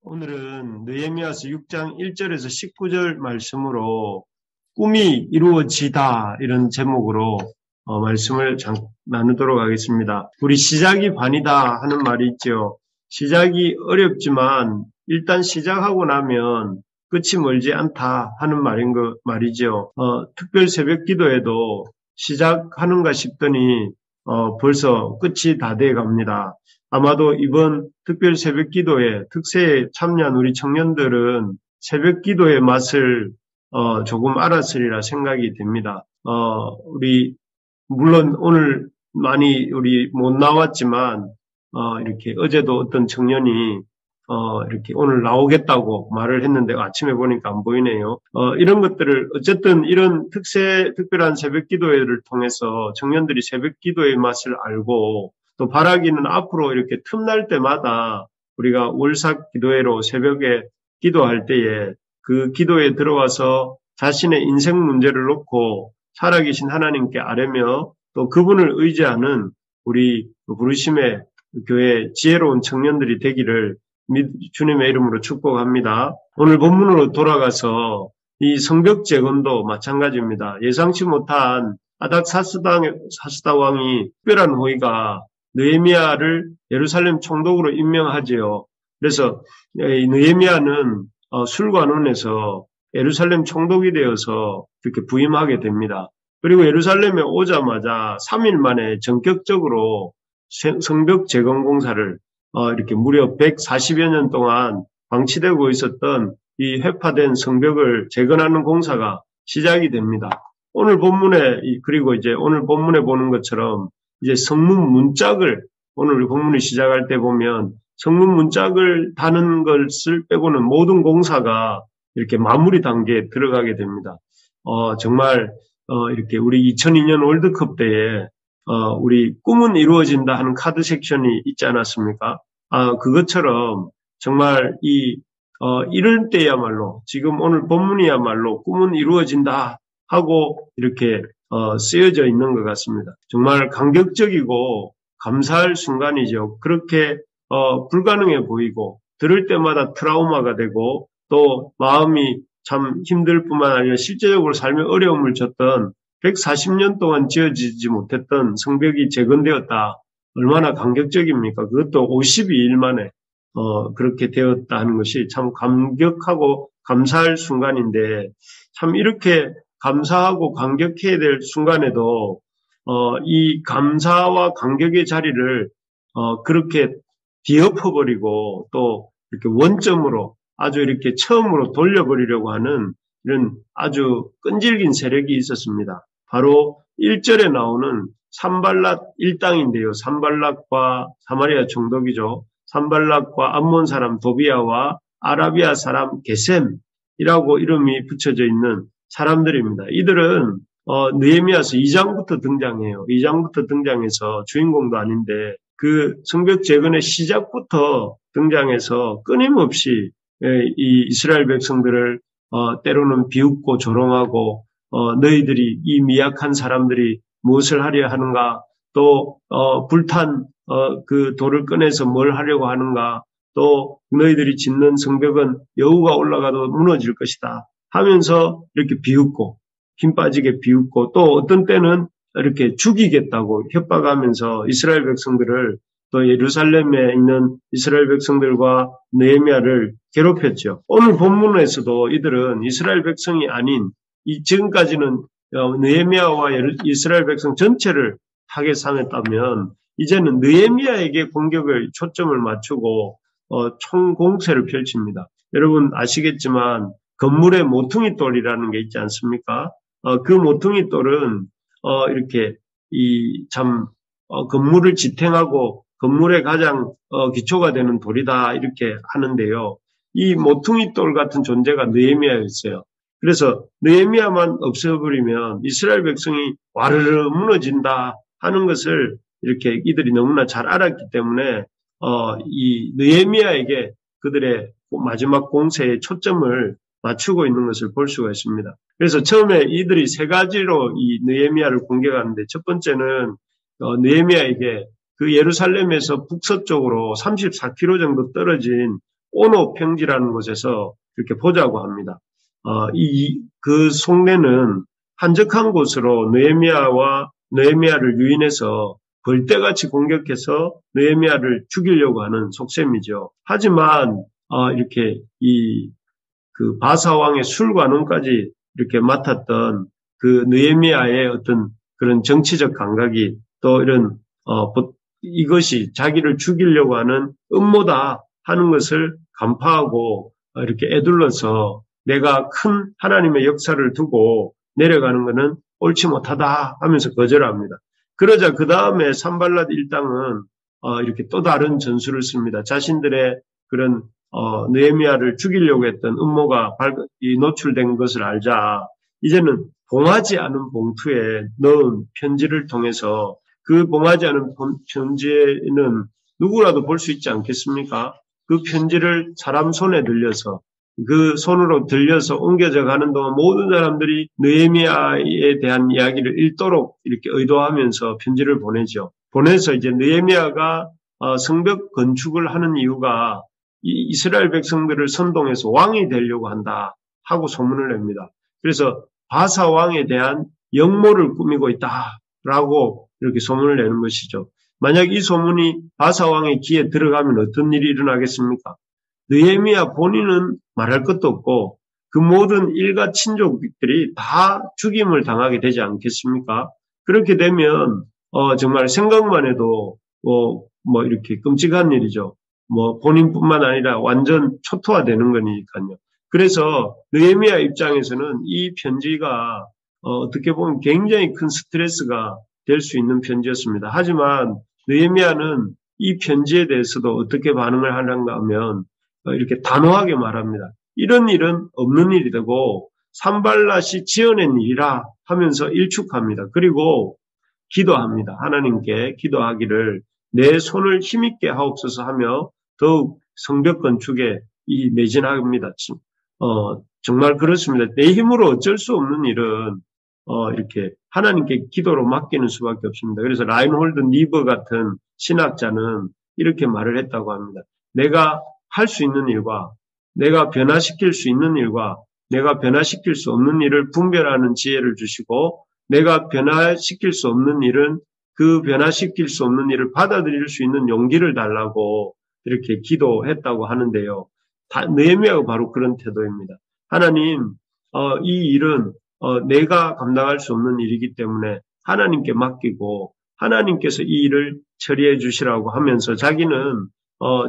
오늘은 느헤미야서 6장 1절에서 19절 말씀으로 꿈이 이루어지다 이런 제목으로 말씀을 나누도록 하겠습니다. 우리 시작이 반이다 하는 말이 있죠. 시작이 어렵지만 일단 시작하고 나면 끝이 멀지 않다 하는 말이죠. 특별 새벽 기도에도 시작하는가 싶더니 벌써 끝이 다 돼 갑니다. 아마도 이번 특별 새벽 기도에 특세에 참여한 우리 청년들은 새벽 기도의 맛을 조금 알았으리라 생각이 됩니다. 물론 오늘 많이 우리 못 나왔지만 이렇게 어제도 어떤 청년이 이렇게 오늘 나오겠다고 말을 했는데 아침에 보니까 안 보이네요. 이런 것들을 어쨌든 이런 특별한 새벽 기도회를 통해서 청년들이 새벽 기도의 맛을 알고 또 바라기는 앞으로 이렇게 틈날 때마다 우리가 월삭 기도회로 새벽에 기도할 때에 그 기도에 들어와서 자신의 인생 문제를 놓고 살아계신 하나님께 아뢰며 또 그분을 의지하는 우리 부르심의 교회 지혜로운 청년들이 되기를 주님의 이름으로 축복합니다. 오늘 본문으로 돌아가서 이 성벽 재건도 마찬가지입니다. 예상치 못한 아닥사스다 왕이 특별한 호의가 느헤미야를 예루살렘 총독으로 임명하지요. 그래서 느헤미야는 술관원에서 예루살렘 총독이 되어서 이렇게 부임하게 됩니다. 그리고 예루살렘에 오자마자 3일 만에 전격적으로 성벽 재건 공사를 이렇게 무려 140여 년 동안 방치되고 있었던 이 회파된 성벽을 재건하는 공사가 시작이 됩니다. 오늘 본문에 보는 것처럼 이제 성문 문짝을 오늘 본문이 시작할 때 보면 성문 문짝을 다는 것을 빼고는 모든 공사가 이렇게 마무리 단계에 들어가게 됩니다. 정말 이렇게 우리 2002년 월드컵 때에 우리 꿈은 이루어진다 하는 카드 섹션이 있지 않았습니까? 그것처럼 정말 이럴 때야말로 지금 오늘 본문이야말로 꿈은 이루어진다 하고 이렇게 쓰여져 있는 것 같습니다. 정말 감격적이고 감사할 순간이죠. 그렇게 불가능해 보이고 들을 때마다 트라우마가 되고 또 마음이 참 힘들 뿐만 아니라 실제적으로 삶에 어려움을 줬던 140년 동안 지어지지 못했던 성벽이 재건되었다. 얼마나 감격적입니까? 그것도 52일 만에 그렇게 되었다 하는 것이 참 감격하고 감사할 순간인데 참 이렇게 감사하고 감격해야 될 순간에도 이 감사와 감격의 자리를 그렇게 뒤엎어버리고 또 이렇게 원점으로 아주 이렇게 처음으로 돌려버리려고 하는 이런 아주 끈질긴 세력이 있었습니다. 바로 1절에 나오는 산발랏 일당인데요. 산발랏과 사마리아 총독이죠. 산발랏과 암몬 사람 도비아와 아라비아 사람 게셈이라고 이름이 붙여져 있는 사람들입니다. 이들은 느헤미야서 2장부터 등장해요. 2장부터 등장해서 주인공도 아닌데 그 성벽 재건의 시작부터 등장해서 끊임없이 이 이스라엘 백성들을 때로는 비웃고 조롱하고 너희들이 이 미약한 사람들이 무엇을 하려 하는가 또 불탄 그 돌을 꺼내서 뭘 하려고 하는가 또 너희들이 짓는 성벽은 여우가 올라가도 무너질 것이다 하면서 이렇게 비웃고 힘 빠지게 비웃고 또 어떤 때는 이렇게 죽이겠다고 협박하면서 이스라엘 백성들을 또 예루살렘에 있는 이스라엘 백성들과 느헤미야를 괴롭혔죠. 오늘 본문에서도 이들은 이스라엘 백성이 아닌 지금까지는 느헤미야와 이스라엘 백성 전체를 타겟 삼았다면 이제는 느헤미야에게 공격을 초점을 맞추고 총공세를 펼칩니다. 여러분 아시겠지만 건물의 모퉁이 돌이라는 게 있지 않습니까? 그 모퉁이 돌은 이렇게 건물을 지탱하고 건물의 가장 기초가 되는 돌이다 이렇게 하는데요. 이 모퉁이 돌 같은 존재가 느헤미야였어요. 그래서 느헤미야만 없애버리면 이스라엘 백성이 와르르 무너진다 하는 것을 이렇게 이들이 너무나 잘 알았기 때문에 이 느헤미야에게 그들의 마지막 공세에 초점을 맞추고 있는 것을 볼 수가 있습니다. 그래서 처음에 이들이 세 가지로 이 느헤미야를 공격하는데 첫 번째는 느헤미야에게 그 예루살렘에서 북서쪽으로 34km 정도 떨어진 오노 평지라는 곳에서 이렇게 보자고 합니다. 그 속내는 한적한 곳으로 느헤미야를 유인해서 벌떼같이 공격해서 느헤미야를 죽이려고 하는 속셈이죠. 하지만 이렇게 그 바사 왕의 술관원까지 이렇게 맡았던 그 느헤미야의 어떤 그런 정치적 감각이 또 이런 이것이 자기를 죽이려고 하는 음모다 하는 것을 간파하고 이렇게 애둘러서 내가 큰 하나님의 역사를 두고 내려가는 것은 옳지 못하다 하면서 거절합니다. 그러자 그 다음에 산발랏 일당은 이렇게 또 다른 전술을 씁니다. 자신들의 그런 느헤미야를 죽이려고 했던 음모가 노출된 것을 알자 이제는 봉하지 않은 봉투에 넣은 편지를 통해서 그 봉하지 않은 편지에는 누구라도 볼 수 있지 않겠습니까? 그 편지를 사람 손에 들려서 그 손으로 들려서 옮겨져 가는 동안 모든 사람들이 느헤미야에 대한 이야기를 읽도록 이렇게 의도하면서 편지를 보내죠. 보내서 이제 느헤미야가 성벽 건축을 하는 이유가 이스라엘 백성들을 선동해서 왕이 되려고 한다 하고 소문을 냅니다. 그래서 바사 왕에 대한 역모를 꾸미고 있다라고 이렇게 소문을 내는 것이죠. 만약 이 소문이 바사 왕의 귀에 들어가면 어떤 일이 일어나겠습니까? 느헤미야 본인은 말할 것도 없고 그 모든 일가 친족들이 다 죽임을 당하게 되지 않겠습니까? 그렇게 되면 정말 생각만 해도 이렇게 끔찍한 일이죠. 본인뿐만 아니라 완전 초토화되는 거니까요. 그래서 느헤미야 입장에서는 이 편지가 어떻게 보면 굉장히 큰 스트레스가 될 수 있는 편지였습니다. 하지만 느헤미야는 이 편지에 대해서도 어떻게 반응을 하는가 하면 이렇게 단호하게 말합니다. 이런 일은 없는 일이 되고 산발랏이 지어낸 일이라 하면서 일축합니다. 그리고 기도합니다. 하나님께 기도하기를 내 손을 힘있게 하옵소서 하며 더욱 성벽 건축에 매진합니다. 정말 그렇습니다. 내 힘으로 어쩔 수 없는 일은 이렇게 하나님께 기도로 맡기는 수밖에 없습니다. 그래서 라인홀드 니버 같은 신학자는 이렇게 말을 했다고 합니다. 내가 할 수 있는 일과 내가 변화시킬 수 있는 일과 내가 변화시킬 수 없는 일을 분별하는 지혜를 주시고 내가 변화시킬 수 없는 일은 그 변화시킬 수 없는 일을 받아들일 수 있는 용기를 달라고 이렇게 기도했다고 하는데요. 느헤미야가 바로 그런 태도입니다. 하나님, 이 일은 내가 감당할 수 없는 일이기 때문에 하나님께 맡기고 하나님께서 이 일을 처리해 주시라고 하면서 자기는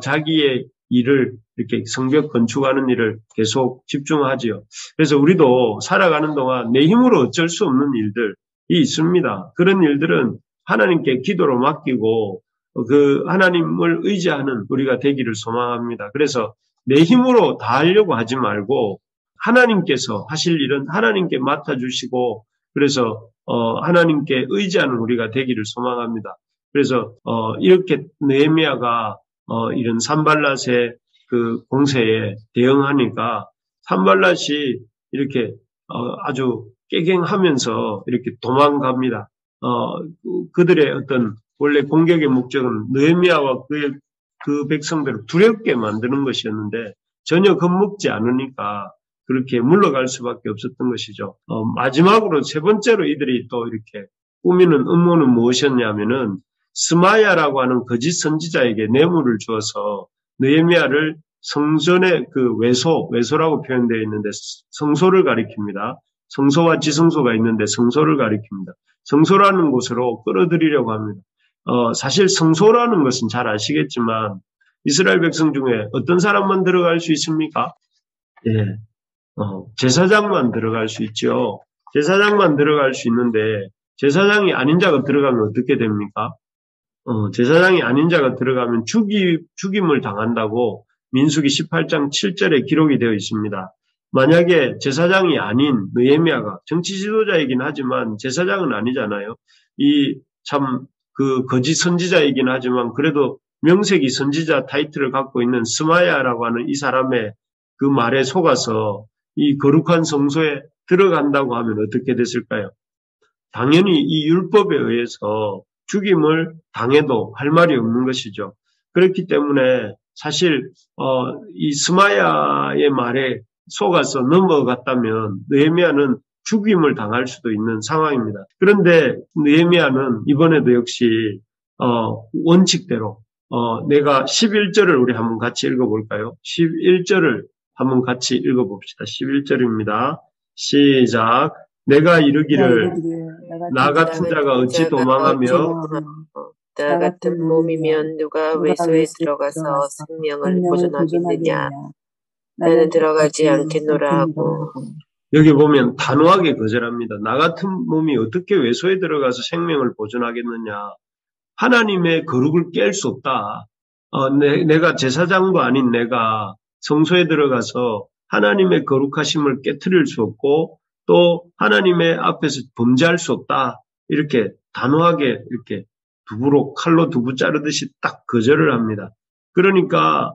자기의 일을 이렇게 성벽 건축하는 일을 계속 집중하지요. 그래서 우리도 살아가는 동안 내 힘으로 어쩔 수 없는 일들이 있습니다. 그런 일들은 하나님께 기도로 맡기고 그 하나님을 의지하는 우리가 되기를 소망합니다. 그래서 내 힘으로 다 하려고 하지 말고 하나님께서 하실 일은 하나님께 맡아주시고 그래서 하나님께 의지하는 우리가 되기를 소망합니다. 그래서 이렇게 느헤미야가 이런 산발랏의 그 공세에 대응하니까 산발랏이 이렇게 아주 깨갱하면서 이렇게 도망갑니다. 그들의 어떤 원래 공격의 목적은 느헤미야와 그 백성들을 두렵게 만드는 것이었는데 전혀 겁먹지 않으니까 그렇게 물러갈 수밖에 없었던 것이죠. 마지막으로 세 번째로 이들이 또 이렇게 꾸미는 음모는 무엇이었냐면은 스마야라고 하는 거짓 선지자에게 뇌물을 주어서 느헤미야를 성전의 그 외소라고 표현되어 있는데 성소를 가리킵니다. 성소와 지성소가 있는데 성소를 가리킵니다. 성소라는 곳으로 끌어들이려고 합니다. 사실 성소라는 것은 잘 아시겠지만 이스라엘 백성 중에 어떤 사람만 들어갈 수 있습니까? 예, 제사장만 들어갈 수 있죠. 제사장만 들어갈 수 있는데 제사장이 아닌 자가 들어가면 어떻게 됩니까? 제사장이 아닌 자가 들어가면 죽임을 당한다고 민수기 18장 7절에 기록이 되어 있습니다. 만약에 제사장이 아닌 느헤미야가 정치 지도자이긴 하지만 제사장은 아니잖아요. 그 거짓 선지자이긴 하지만 그래도 명색이 선지자 타이틀을 갖고 있는 스마야라고 하는 이 사람의 그 말에 속아서 이 거룩한 성소에 들어간다고 하면 어떻게 됐을까요? 당연히 이 율법에 의해서 죽임을 당해도 할 말이 없는 것이죠. 그렇기 때문에 사실 이 스마야의 말에 속아서 넘어갔다면 느헤미야는 죽임을 당할 수도 있는 상황입니다. 그런데 느헤미야는 이번에도 역시 원칙대로 내가 11절을 우리 한번 같이 읽어볼까요? 11절을 한번 같이 읽어봅시다. 11절입니다. 시작. 내가 이르기를 나 같은 자가 어찌 도망하며 나 같은 몸이면 누가 외소에 들어가서 생명을 보존하겠느냐. 나는 들어가지 않겠노라 하고. 여기 보면 단호하게 거절합니다. 나 같은 몸이 어떻게 외소에 들어가서 생명을 보존하겠느냐. 하나님의 거룩을 깰 수 없다. 내가 제사장도 아닌 내가 성소에 들어가서 하나님의 거룩하심을 깨트릴 수 없고 또 하나님의 앞에서 범죄할 수 없다. 이렇게 단호하게 이렇게 칼로 두부 자르듯이 딱 거절을 합니다. 그러니까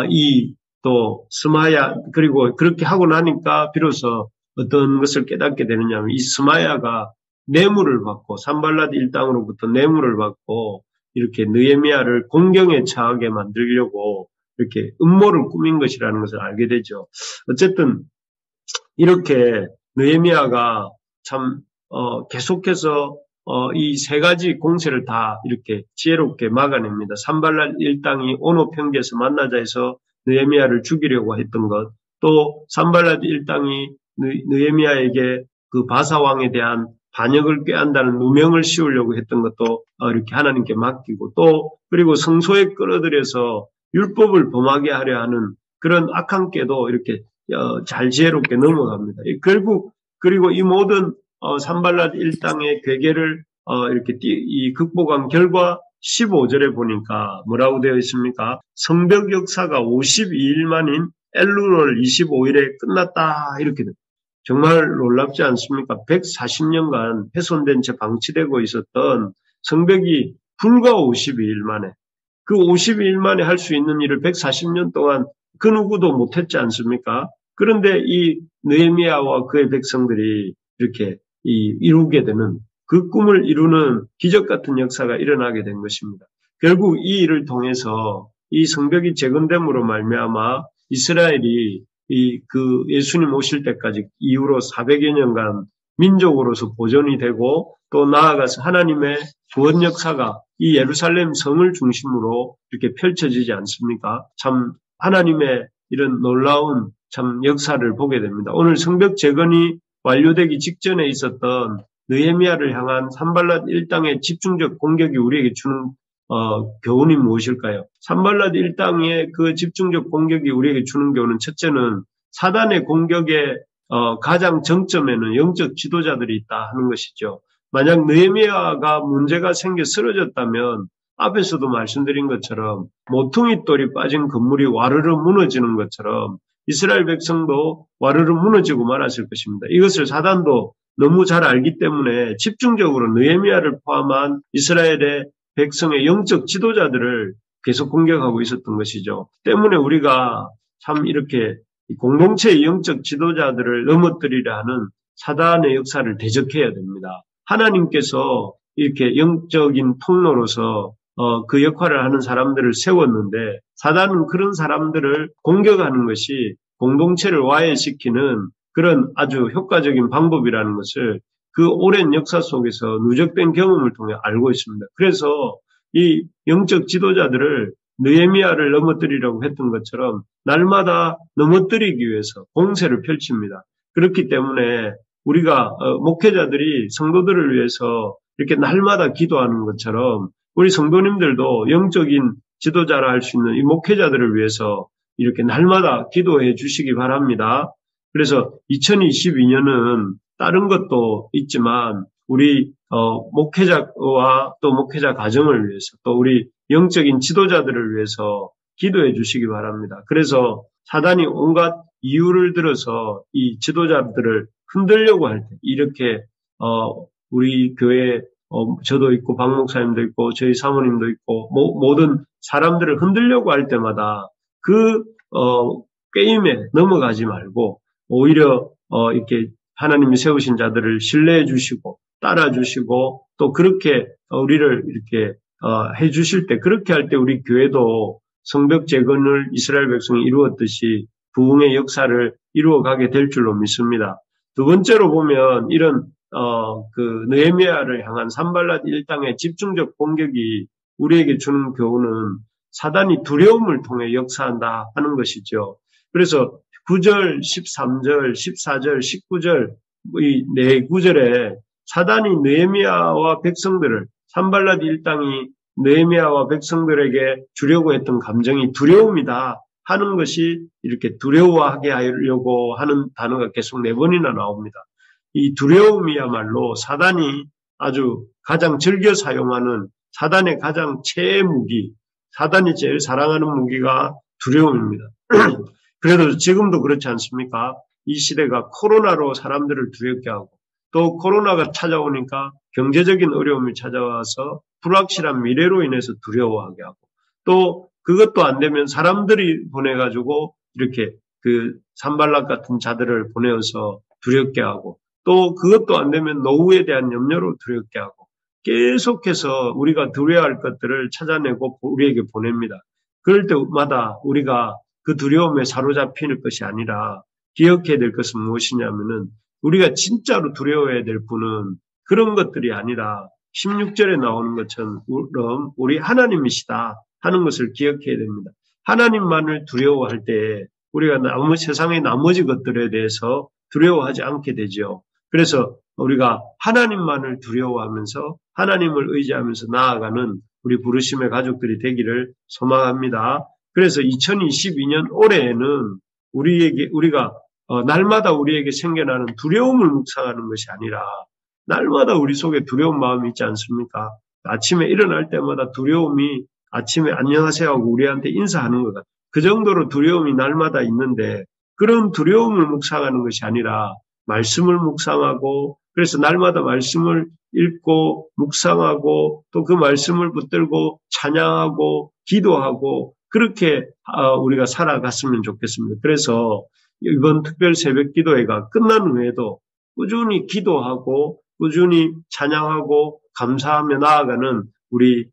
이 또 스마야 그리고 그렇게 하고 나니까 비로소 어떤 것을 깨닫게 되느냐 하면 이 스마야가 뇌물을 받고 산발랏 일당으로부터 뇌물을 받고 이렇게 느헤미야를 공경에 처하게 만들려고 이렇게 음모를 꾸민 것이라는 것을 알게 되죠. 어쨌든 이렇게 느헤미야가 참 계속해서 이 세 가지 공세를 다 이렇게 지혜롭게 막아냅니다. 산발랏 일당이 오노 평지에서 만나자 해서 느헤미야를 죽이려고 했던 것, 또 산발랏 일당이 느헤미야에게 그 바사 왕에 대한 반역을 꾀한다는 누명을 씌우려고 했던 것도 이렇게 하나님께 맡기고 또 그리고 성소에 끌어들여서 율법을 범하게 하려 하는 그런 악한 꾀도 이렇게 잘 지혜롭게 넘어갑니다. 결국 그리고 이 모든 산발랏 일당의 괴계를 이렇게 극복한 결과 15절에 보니까 뭐라고 되어 있습니까? 성벽 역사가 52일 만인 엘루월 25일에 끝났다 이렇게 됩니다. 정말 놀랍지 않습니까? 140년간 훼손된 채 방치되고 있었던 성벽이 불과 52일 만에 그 52일 만에 할 수 있는 일을 140년 동안 그 누구도 못했지 않습니까? 그런데 이 느헤미야와 그의 백성들이 이렇게 이루게 되는 그 꿈을 이루는 기적 같은 역사가 일어나게 된 것입니다. 결국 이 일을 통해서 이 성벽이 재건됨으로 말미암아 이스라엘이 그 예수님 오실 때까지 이후로 400여 년간 민족으로서 보존이 되고 또 나아가서 하나님의 구원 역사가 이 예루살렘 성을 중심으로 이렇게 펼쳐지지 않습니까? 참 하나님의 이런 놀라운 참 역사를 보게 됩니다. 오늘 성벽 재건이 완료되기 직전에 있었던 느헤미야를 향한 산발랏 일당의 집중적 공격이 우리에게 주는 교훈이 무엇일까요? 산발랏 일당의 그 집중적 공격이 우리에게 주는 교훈은 첫째는 사단의 공격의 가장 정점에는 영적 지도자들이 있다 하는 것이죠. 만약 느헤미야가 문제가 생겨 쓰러졌다면 앞에서도 말씀드린 것처럼 모퉁이 돌이 빠진 건물이 와르르 무너지는 것처럼 이스라엘 백성도 와르르 무너지고 말았을 것입니다. 이것을 사단도 너무 잘 알기 때문에 집중적으로 느헤미야를 포함한 이스라엘의 백성의 영적 지도자들을 계속 공격하고 있었던 것이죠. 때문에 우리가 참 이렇게 공동체의 영적 지도자들을 넘어뜨리려 하는 사단의 역사를 대적해야 됩니다. 하나님께서 이렇게 영적인 통로로서 그 역할을 하는 사람들을 세웠는데 사단은 그런 사람들을 공격하는 것이 공동체를 와해시키는 그런 아주 효과적인 방법이라는 것을 그 오랜 역사 속에서 누적된 경험을 통해 알고 있습니다. 그래서 이 영적 지도자들을 느헤미야를 넘어뜨리려고 했던 것처럼 날마다 넘어뜨리기 위해서 공세를 펼칩니다. 그렇기 때문에 우리가 목회자들이 성도들을 위해서 이렇게 날마다 기도하는 것처럼 우리 성도님들도 영적인 지도자라 할 수 있는 이 목회자들을 위해서 이렇게 날마다 기도해 주시기 바랍니다. 그래서 2022년은 다른 것도 있지만 우리 목회자와 또 목회자 가정을 위해서 또 우리 영적인 지도자들을 위해서 기도해 주시기 바랍니다. 그래서 사단이 온갖 이유를 들어서 이 지도자들을 흔들려고 할 때 이렇게 우리 교회 저도 있고 박 목사님도 있고 저희 사모님도 있고 모든 사람들을 흔들려고 할 때마다 그 게임에 넘어가지 말고 오히려 이렇게 하나님이 세우신 자들을 신뢰해 주시고 따라 주시고 또 그렇게 우리를 이렇게 해 주실 때 그렇게 할 때 우리 교회도 성벽 재건을 이스라엘 백성이 이루었듯이 부흥의 역사를 이루어가게 될 줄로 믿습니다. 두 번째로 보면 이런 느헤미야를 향한 산발랏 일당의 집중적 공격이 우리에게 주는 교훈은 사단이 두려움을 통해 역사한다 하는 것이죠. 그래서 9절, 13절, 14절, 19절 이 네 구절에 사단이 느헤미야와 백성들을 산발랏 일당이 느헤미야와 백성들에게 주려고 했던 감정이 두려움이다 하는 것이 이렇게 두려워하게 하려고 하는 단어가 계속 4번이나 나옵니다. 이 두려움이야말로 사단이 아주 가장 즐겨 사용하는 사단의 가장 최애 무기, 사단이 제일 사랑하는 무기가 두려움입니다. 그래도 지금도 그렇지 않습니까? 이 시대가 코로나로 사람들을 두렵게 하고 또 코로나가 찾아오니까 경제적인 어려움이 찾아와서 불확실한 미래로 인해서 두려워하게 하고 또 그것도 안 되면 사람들이 보내가지고 이렇게 그 산발락 같은 자들을 보내어서 두렵게 하고 또 그것도 안 되면 노후에 대한 염려로 두렵게 하고 계속해서 우리가 두려워할 것들을 찾아내고 우리에게 보냅니다. 그럴 때마다 우리가 그 두려움에 사로잡히는 것이 아니라 기억해야 될 것은 무엇이냐면은 우리가 진짜로 두려워해야 될 분은 그런 것들이 아니라 16절에 나오는 것처럼 우리 하나님이시다 하는 것을 기억해야 됩니다. 하나님만을 두려워할 때 우리가 세상의 나머지 것들에 대해서 두려워하지 않게 되죠. 그래서 우리가 하나님만을 두려워하면서 하나님을 의지하면서 나아가는 우리 부르심의 가족들이 되기를 소망합니다. 그래서 2022년 올해에는 우리가 날마다 우리에게 생겨나는 두려움을 묵상하는 것이 아니라 날마다 우리 속에 두려운 마음이 있지 않습니까? 아침에 일어날 때마다 두려움이 아침에 안녕하세요 하고 우리한테 인사하는 것 같아요. 그 정도로 두려움이 날마다 있는데 그런 두려움을 묵상하는 것이 아니라 말씀을 묵상하고 그래서 날마다 말씀을 읽고 묵상하고 또 그 말씀을 붙들고 찬양하고 기도하고 그렇게 우리가 살아갔으면 좋겠습니다. 그래서 이번 특별 새벽 기도회가 끝난 후에도 꾸준히 기도하고 꾸준히 찬양하고 감사하며 나아가는 우리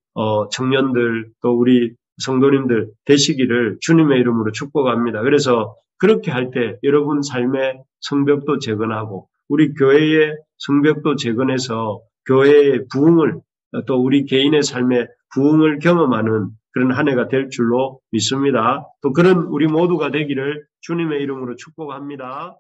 청년들 또 우리 성도님들 되시기를 주님의 이름으로 축복합니다. 그래서 그렇게 할 때 여러분 삶의 성벽도 재건하고 우리 교회의 성벽도 재건해서 교회의 부흥을 또 우리 개인의 삶의 부흥을 경험하는 그런 한 해가 될 줄로 믿습니다. 또 그런 우리 모두가 되기를 주님의 이름으로 축복합니다.